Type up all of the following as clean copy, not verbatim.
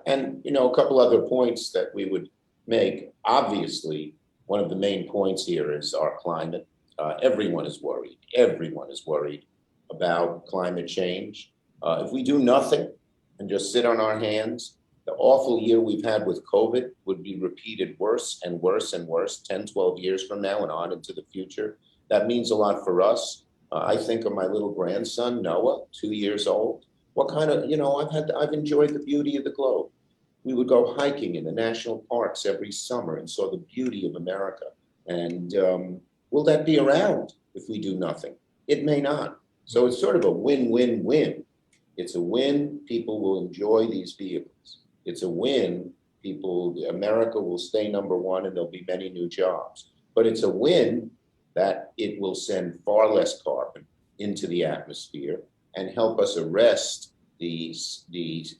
And, a couple other points that we would make. Obviously, one of the main points here is our climate. Everyone is worried. Everyone is worried about climate change. If we do nothing and just sit on our hands, the awful year we've had with COVID would be repeated worse and worse and worse 10, 12 years from now and on into the future. That means a lot for us. I think of my little grandson, Noah, 2 years old. What kind of, I've enjoyed the beauty of the globe. We would go hiking in the national parks every summer and saw the beauty of America. And will that be around if we do nothing? It may not. So it's sort of a win-win-win. It's a win, people will enjoy these vehicles. It's a win, America will stay number one and there'll be many new jobs. But it's a win that it will send far less carbon into the atmosphere and help us arrest the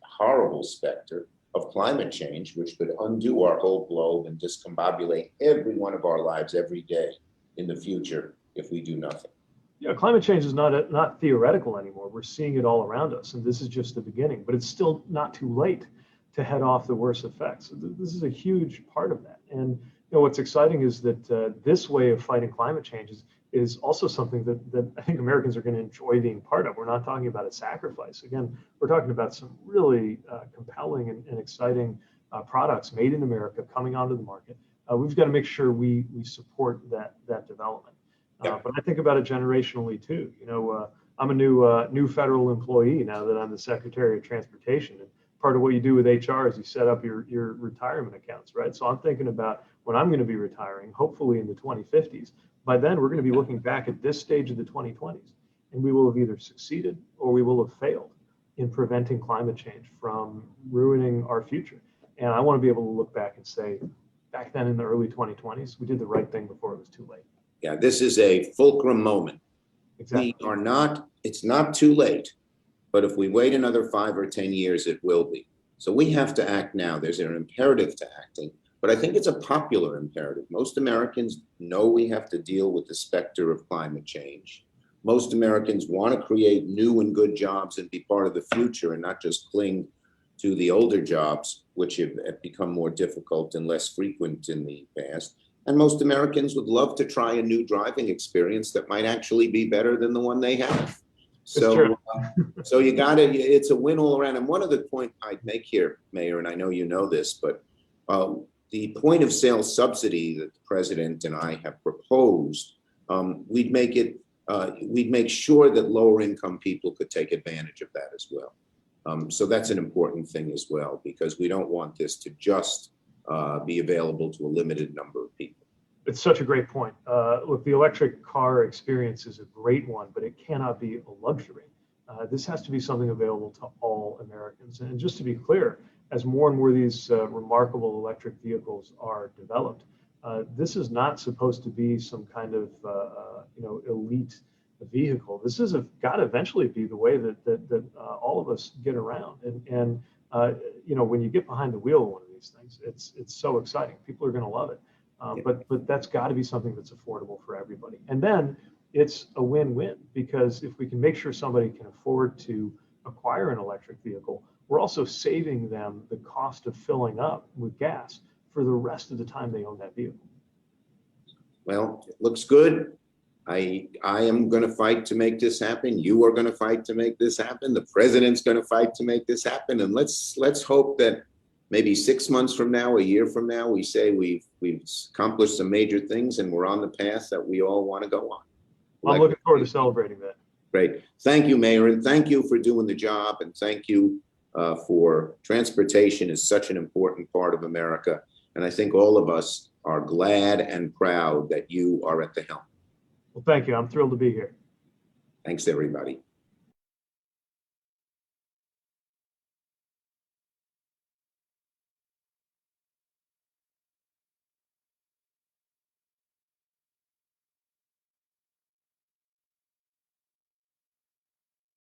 horrible specter of climate change, which could undo our whole globe and discombobulate every one of our lives every day in the future if we do nothing. Yeah, climate change is not theoretical anymore. We're seeing it all around us, and this is just the beginning. But it's still not too late to head off the worst effects. So this is a huge part of that. And what's exciting is that this way of fighting climate change is also something that I think Americans are going to enjoy being part of. We're not talking about a sacrifice. Again, we're talking about some really compelling and exciting products made in America coming onto the market. We've got to make sure we support that development. But I think about it generationally too. I'm a new federal employee now that I'm the Secretary of Transportation. And part of what you do with HR is you set up your retirement accounts, right? So I'm thinking about when I'm going to be retiring, hopefully in the 2050s. By then, we're going to be looking back at this stage of the 2020s, and we will have either succeeded or we will have failed in preventing climate change from ruining our future. And I want to be able to look back and say, back then in the early 2020s, we did the right thing before it was too late. Yeah, this is a fulcrum moment. Exactly. It's not too late, but if we wait another 5 or 10 years, it will be. So we have to act now. There's an imperative to acting, but I think it's a popular imperative. Most Americans know we have to deal with the specter of climate change. Most Americans want to create new and good jobs and be part of the future and not just cling to the older jobs, which have become more difficult and less frequent in the past. And most Americans would love to try a new driving experience that might actually be better than the one they have. So, so it's a win all around. And one other point I'd make here, Mayor, and I know you know this, but the point of sale subsidy that the president and I have proposed, we'd make sure that lower income people could take advantage of that as well. So that's an important thing as well, because we don't want this to just be available to a limited number of people. It's such a great point. Look, the electric car experience is a great one, but it cannot be a luxury. This has to be something available to all Americans. And just to be clear, as more and more of these remarkable electric vehicles are developed, this is not supposed to be some kind of elite vehicle. This is got to eventually be the way that all of us get around. And when you get behind the wheel of one of these things, it's so exciting. People are going to love it. But that's got to be something that's affordable for everybody. And then it's a win-win, because if we can make sure somebody can afford to acquire an electric vehicle, we're also saving them the cost of filling up with gas for the rest of the time they own that vehicle. Well, it looks good. I am going to fight to make this happen. You are going to fight to make this happen. The president's going to fight to make this happen. And let's hope that maybe 6 months from now, a year from now, we say we've accomplished some major things and we're on the path that we all want to go on. I'm looking forward to celebrating that. Great. Thank you, Mayor, and thank you for doing the job, and thank you for transportation is such an important part of America. And I think all of us are glad and proud that you are at the helm. Well, thank you. I'm thrilled to be here. Thanks, everybody.